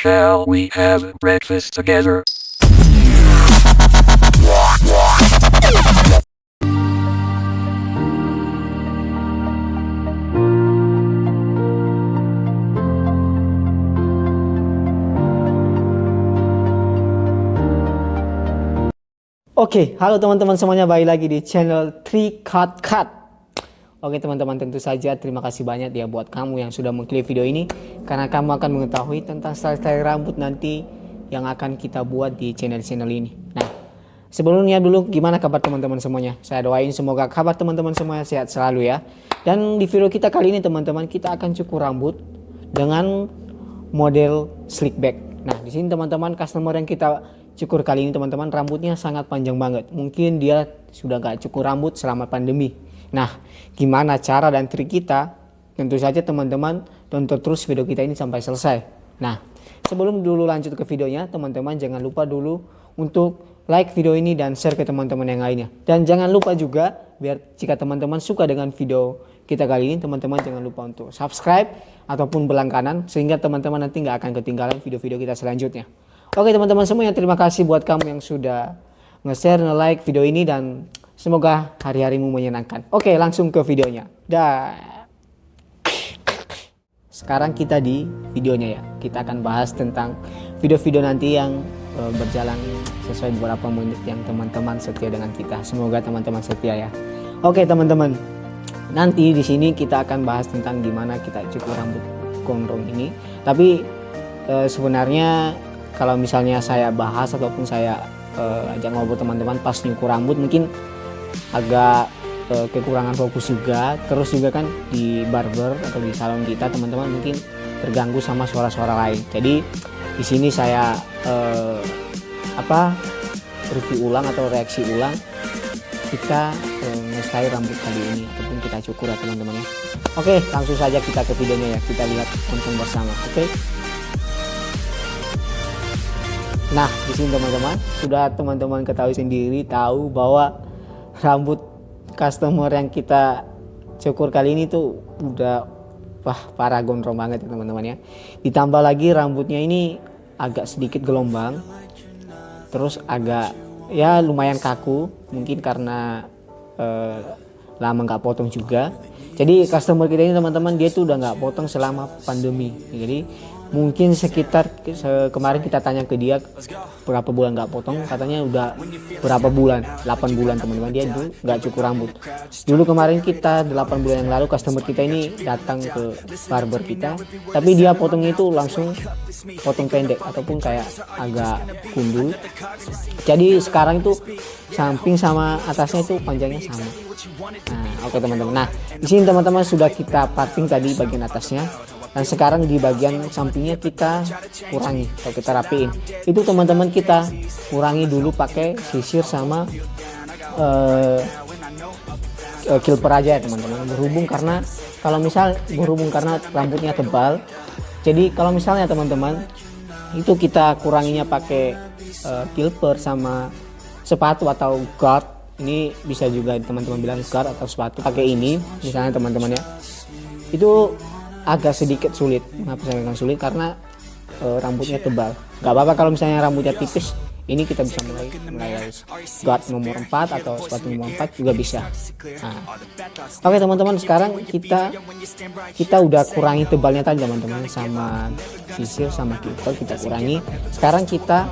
Shall we have breakfast together? Oke, halo teman-teman semuanya, balik lagi di channel 3 Cut Cut. Oke teman-teman, tentu saja terima kasih banyak ya buat kamu yang sudah mengklik video ini, karena kamu akan mengetahui tentang style-style rambut nanti yang akan kita buat di channel-channel ini. Nah, sebelumnya dulu gimana kabar teman-teman semuanya? Saya doain semoga kabar teman-teman semuanya sehat selalu ya. Dan di video kita kali ini teman-teman, kita akan cukur rambut dengan model slick back. Nah, di sini teman-teman, customer yang kita cukur kali ini teman-teman, rambutnya sangat panjang banget. Mungkin dia sudah gak cukur rambut selama pandemi. Nah, gimana cara dan trik kita? Tentu saja teman-teman tonton terus video kita ini sampai selesai. Nah, sebelum dulu lanjut ke videonya, teman-teman jangan lupa dulu untuk like video ini dan share ke teman-teman yang lainnya. Dan jangan lupa juga, biar jika teman-teman suka dengan video kita kali ini, teman-teman jangan lupa untuk subscribe ataupun berlangganan, sehingga teman-teman nanti gak akan ketinggalan video-video kita selanjutnya. Oke teman-teman semuanya, terima kasih buat kamu yang sudah nge-share, nge-like video ini, dan semoga hari-harimu menyenangkan. Oke, langsung ke videonya. Sekarang kita di videonya ya. Kita akan bahas tentang video-video nanti yang berjalan sesuai beberapa menit yang teman-teman setia dengan kita. Semoga teman-teman setia ya. Oke teman-teman, nanti di sini kita akan bahas tentang gimana kita cukur rambut gondrong ini. Tapi sebenarnya kalau misalnya saya bahas ataupun saya ajak ngobrol teman-teman pas nyukur rambut, mungkin agak kekurangan fokus juga. Terus juga kan di barber atau di salon kita teman-teman mungkin terganggu sama suara-suara lain. Jadi di sini saya review ulang atau reaksi ulang kita nge-style rambut kali ini ataupun kita cukur ya teman-teman ya. Oke, langsung saja kita ke videonya ya. Kita lihat langsung bersama. Oke. Nah, di sini teman-teman, sudah teman-teman ketahui sendiri, tahu bahwa rambut customer yang kita cukur kali ini tuh udah parah gondrong banget ya teman-teman ya. Ditambah lagi rambutnya ini agak sedikit gelombang, terus agak ya lumayan kaku, mungkin karena lama nggak potong juga. Jadi customer kita ini teman-teman, dia tuh udah nggak potong selama pandemi. Jadi mungkin sekitar kemarin kita tanya ke dia berapa bulan nggak potong, katanya udah berapa bulan, 8 bulan teman-teman, dia dulu nggak cukur rambut. Dulu kemarin kita 8 bulan yang lalu customer kita ini datang ke barber kita, tapi dia potong itu langsung potong pendek ataupun kayak agak gundul. Jadi sekarang itu samping sama atasnya itu panjangnya sama. Nah, oke teman-teman. Nah, di sini teman-teman sudah kita parting tadi bagian atasnya. Dan sekarang di bagian sampingnya kita kurangi atau kita rapiin. Itu teman-teman kita kurangi dulu pakai sisir sama clipper aja ya teman-teman. Berhubung karena rambutnya tebal. Jadi kalau misalnya teman-teman itu kita kuranginya pakai clipper sama sepatu atau guard. Ini bisa juga teman-teman bilang guard atau sepatu pakai ini misalnya teman-teman ya. Itu agak sedikit sulit. Kenapa saya bilang sulit? Karena rambutnya tebal. Gak apa-apa kalau misalnya rambutnya tipis, ini kita bisa mulai guard nomor 4 atau sepatu nomor 4 juga bisa. Nah, oke teman-teman, sekarang kita udah kurangi tebalnya tadi teman-teman, sama sisir sama clipper kita kurangi. Sekarang kita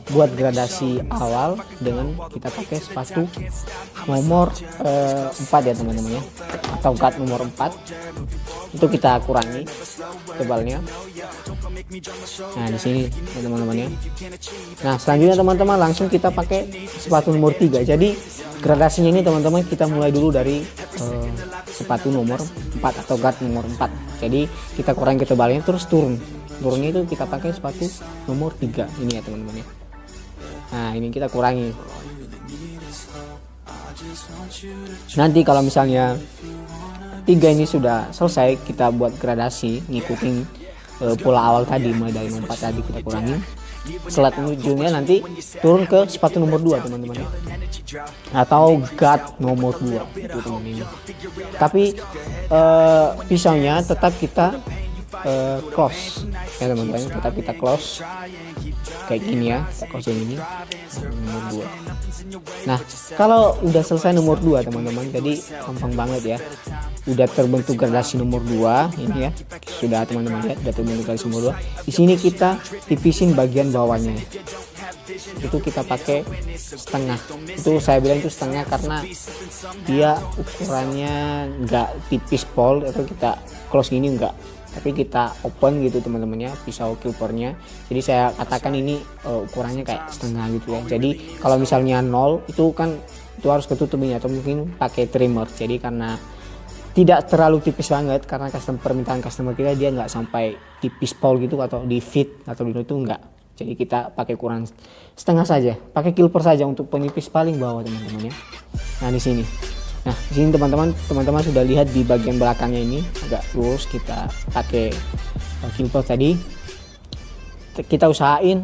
buat gradasi awal dengan kita pakai sepatu nomor 4 ya teman-teman ya, atau guard nomor 4. Itu kita kurangi tebalnya. Nah, di sini ya teman-teman ya. Nah, selanjutnya teman-teman langsung kita pakai sepatu nomor 3. Jadi gradasinya ini teman-teman kita mulai dulu dari sepatu nomor 4 atau guard nomor 4. Jadi kita kurangi tebalnya terus turunnya itu kita pakai sepatu nomor 3 ini ya teman-teman ya. Nah, ini kita kurangi. Nanti kalau misalnya 3 ini sudah selesai, kita buat gradasi ngikutin pola awal tadi, mulai dari nomor 4 tadi kita kurangi. Selat ujungnya nanti turun ke sepatu nomor 2 teman-teman ya, atau guard nomor 2 itu teman-teman. Tapi pisaunya tetap kita close ya teman-teman. Tetap kita close kayak gini ya, kita close yang ini nomor 2. Nah kalau udah selesai nomor 2 teman-teman, jadi gampang banget ya, udah terbentuk gradasi nomor 2 ini ya, sudah teman-teman lihat udah terbentuk gradasi nomor 2. Di sini kita tipisin bagian bawahnya, itu kita pakai setengah. Itu saya bilang itu setengah karena dia ukurannya nggak tipis pol, atau kita close gini enggak, tapi kita open gitu teman-teman ya, pisau clippernya. Jadi saya katakan ini ukurannya kayak setengah gitu ya. Jadi kalau misalnya 0 itu kan itu harus ketutupin, atau mungkin pakai trimmer. Jadi karena tidak terlalu tipis banget, karena permintaan customer kita dia nggak sampai tipis pol gitu atau di fit atau di itu enggak. Jadi kita pakai ukuran setengah saja, pakai clipper saja untuk penipis paling bawah teman-teman ya. Nah di sini. Nah, di sini teman-teman sudah lihat di bagian belakangnya ini agak lurus, kita pakai clipper tadi. Kita usahain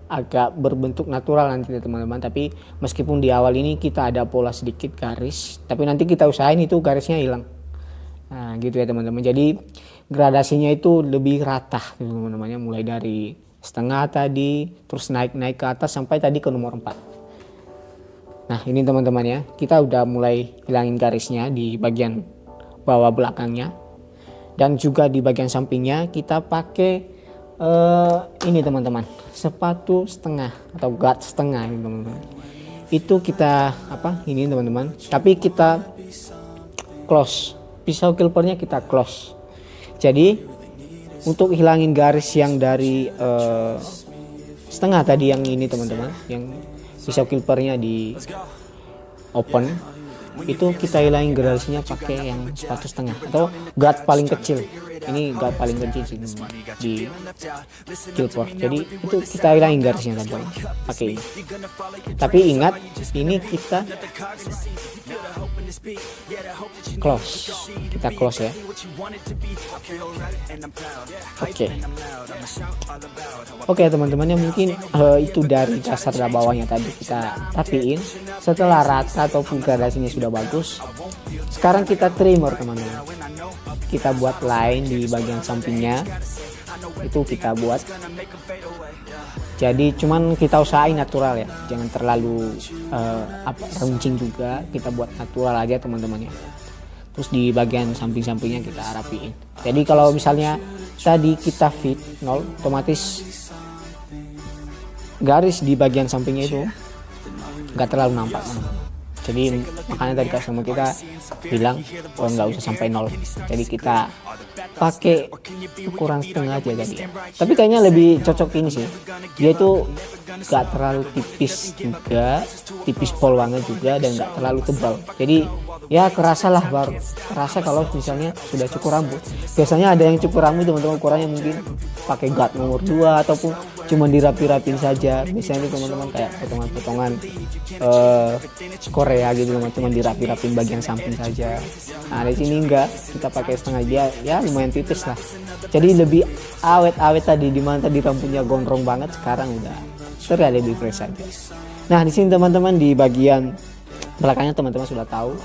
agak berbentuk natural nanti teman-teman, tapi meskipun di awal ini kita ada pola sedikit garis, tapi nanti kita usahain itu garisnya hilang. Nah, gitu ya teman-teman. Jadi gradasinya itu lebih rata teman-teman ya, mulai dari setengah tadi terus naik ke atas sampai tadi ke nomor 4. Nah ini teman-teman ya, kita udah mulai hilangin garisnya di bagian bawah belakangnya, dan juga di bagian sampingnya kita pakai ini teman-teman, sepatu setengah atau guard setengah ini teman-teman. Itu kita ini teman-teman, tapi kita close, pisau clippernya kita close. Jadi untuk hilangin garis yang dari setengah tadi yang ini teman-teman, yang pisau clippernya di open, itu kita hilangin garisnya pakai yang sepatu setengah atau guard paling kecil. Ini guard paling kecil sih di clipper. Jadi itu kita hilangin garisnya tadi pakai ini. Tapi ingat ini kita close, kita close ya. Oke teman-teman ya, mungkin itu dari dasar dan bawahnya tadi kita rapiin. Setelah rata ataupun gradasinya sudah bagus, sekarang kita trimmer teman-teman. Kita buat line di bagian sampingnya, itu kita buat. Jadi cuman kita usahain natural ya, jangan terlalu runcing juga, kita buat natural aja teman-teman ya. Terus di bagian samping-sampingnya kita rapiin. Jadi kalau misalnya tadi kita fit 0, otomatis garis di bagian sampingnya itu nggak terlalu nampak. Jadi makanya tadi customer kita bilang nggak usah sampai 0. Jadi kita pakai ukuran setengah aja tadi. Tapi kayaknya lebih cocok ini sih. Dia itu nggak terlalu tipis juga, tipis pol banget juga, dan nggak terlalu tebal. Jadi ya kerasa lah, baru kerasa kalau misalnya sudah cukur rambut. Biasanya ada yang cukur rambut teman-teman ukurannya mungkin pakai guard nomor 2 ataupun cuma dirapi-rapin saja. Biasanya teman-teman kayak potongan-potongan Korea gitu, cuma dirapi-rapin bagian samping saja. Nah di sini enggak, kita pakai setengah dia ya lumayan tipis lah. Jadi lebih awet tadi, dimana tadi rambutnya gondrong banget, sekarang udah terlihat lebih fresh aja. Nah di sini teman-teman di bagian belakangnya teman-teman sudah tahu.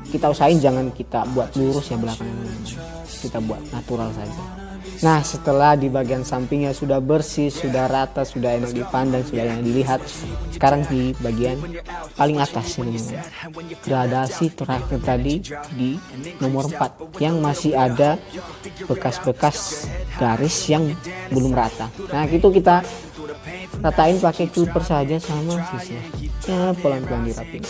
Kita usahain jangan kita buat lurus ya belakangnya, kita buat natural saja. Nah setelah di bagian sampingnya sudah bersih, sudah rata, sudah enak dipandang, sudah enak dilihat, sekarang di bagian paling atas ini gradasi terakhir tadi di nomor 4 yang masih ada bekas-bekas garis yang belum rata. Nah itu kita ratain pakai clipper saja sama sisnya. Ya pelan-pelan dirapiin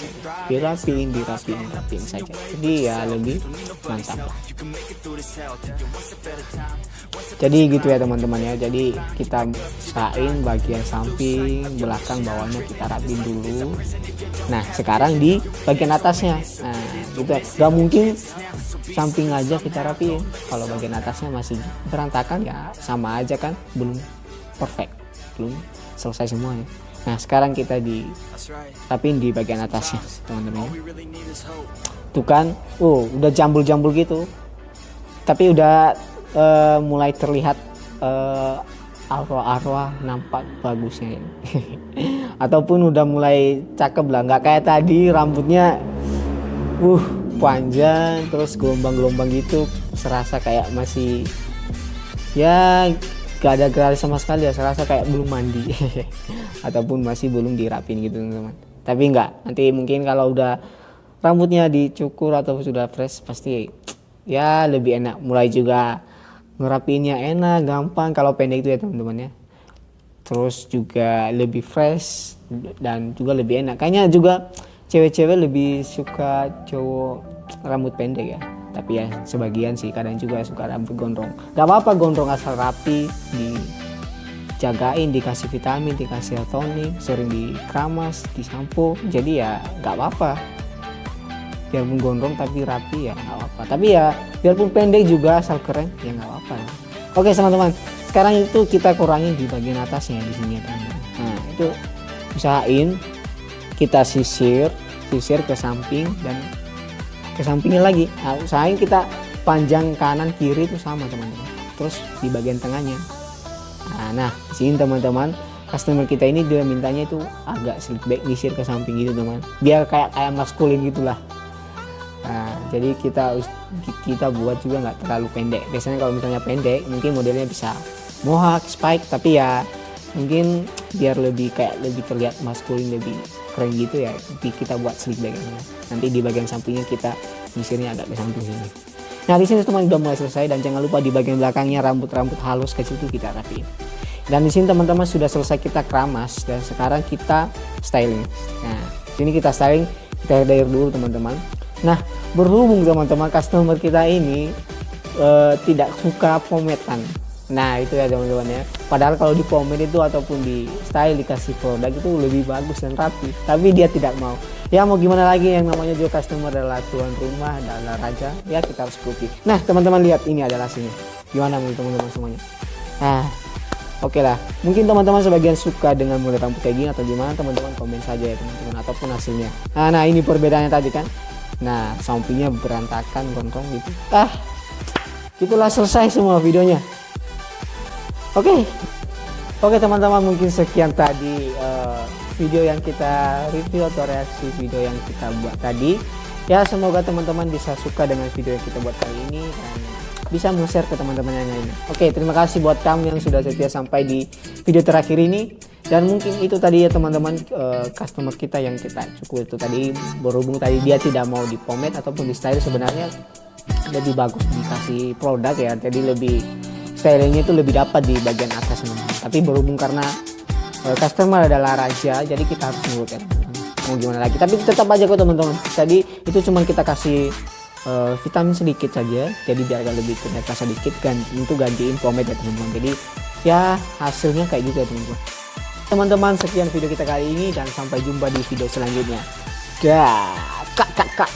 saja. Jadi ya lebih mantap lah. Jadi gitu ya teman-teman ya. Jadi kita usahain bagian samping, belakang, bawahnya kita rapiin dulu. Nah sekarang di bagian atasnya, nah gitu ya. Gak mungkin samping aja kita rapiin. Kalau bagian atasnya masih berantakan ya sama aja kan, belum perfect, belum selesai semuanya. Nah sekarang kita rapiin di bagian atasnya teman-teman. Tuh kan, udah jambul-jambul gitu. Tapi udah mulai terlihat arwah-arwah nampak bagusnya ini. Ataupun udah mulai cakep lah, nggak kayak tadi rambutnya panjang terus gelombang-gelombang gitu, serasa kayak masih ya gak ada gratis sama sekali ya, saya rasa kayak belum mandi ataupun masih belum dirapin gitu teman-teman. Tapi enggak, nanti mungkin kalau udah rambutnya dicukur atau sudah fresh pasti ya lebih enak, mulai juga ngerapinya enak, gampang kalau pendek itu ya teman-teman ya. Terus juga lebih fresh dan juga lebih enak. Kayaknya juga cewek-cewek lebih suka cowok rambut pendek ya. Tapi ya sebagian sih kadang juga suka rambut gondrong. Gak apa-apa gondrong asal rapi, dijagain, dikasih vitamin, dikasih tonik, sering dikeramas, disampo. Jadi ya gak apa-apa. Biarpun gondrong tapi rapi ya gak apa-apa. Tapi ya biarpun pendek juga asal keren ya gak apa-apa. Oke teman-teman, sekarang itu kita kurangi di bagian atasnya di sini ya teman-teman. Nah itu usahain kita sisir ke samping dan ke sampingnya lagi. Nah, usahain kita panjang kanan kiri itu sama teman-teman. Terus di bagian tengahnya. Nah di sini teman-teman, customer kita ini dia mintanya itu agak slick back, disir ke samping gitu teman. Biar kayak maskulin gitulah. Nah, jadi kita buat juga nggak terlalu pendek. Biasanya kalau misalnya pendek mungkin modelnya bisa mohawk, spike, tapi ya mungkin biar lebih terlihat maskulin, lebih keren gitu ya, kita buat slick back. Nanti di bagian sampingnya kita nyisirnya agak ke samping sini. Nah di sini teman udah mulai selesai, dan jangan lupa di bagian belakangnya rambut halus kecil itu kita rapiin. Dan di sini teman-teman sudah selesai kita keramas, dan sekarang kita styling. Nah sini kita styling, kita dair dulu teman-teman. Nah berhubung teman-teman customer kita ini tidak suka pomedan. Nah itu ya teman-teman ya. Padahal kalau di pomade itu ataupun di style dikasih produk itu lebih bagus dan rapi, tapi dia tidak mau. Ya mau gimana lagi, yang namanya juga customer adalah tuan rumah, adalah raja, ya kita harus ikuti. Nah teman-teman lihat, ini adalah hasilnya. Gimana menurut teman-teman semuanya? Nah oke lah, mungkin teman-teman sebagian suka dengan model rambut kayak gini atau gimana, teman-teman komen saja ya teman-teman, ataupun hasilnya. Nah ini perbedaannya tadi kan. Nah sampingnya berantakan, gondrong gitu. Itulah selesai semua videonya. Oke teman-teman, mungkin sekian tadi video yang kita review atau reaksi video yang kita buat tadi. Ya semoga teman-teman bisa suka dengan video yang kita buat kali ini dan bisa share ke teman-teman yang lainnya. Oke, terima kasih buat kamu yang sudah setia sampai di video terakhir ini. Dan mungkin itu tadi ya teman-teman, customer kita yang kita cukup itu tadi, berhubung tadi dia tidak mau di pomade ataupun di style, sebenarnya lebih bagus dikasih produk ya, jadi lebih stylingnya itu lebih dapat di bagian atas teman-teman. Tapi berhubung karena customer adalah raja, jadi kita harus nurut ya teman-teman. Mau gimana lagi, tapi tetap aja kok teman-teman. Tadi itu cuma kita kasih vitamin sedikit saja, jadi biar agak lebih terlihat sedikit, kan untuk gantiin pomade ya teman-teman. Jadi ya hasilnya kayak gitu ya teman-teman. Teman-teman, sekian video kita kali ini dan sampai jumpa di video selanjutnya. Dah, kak.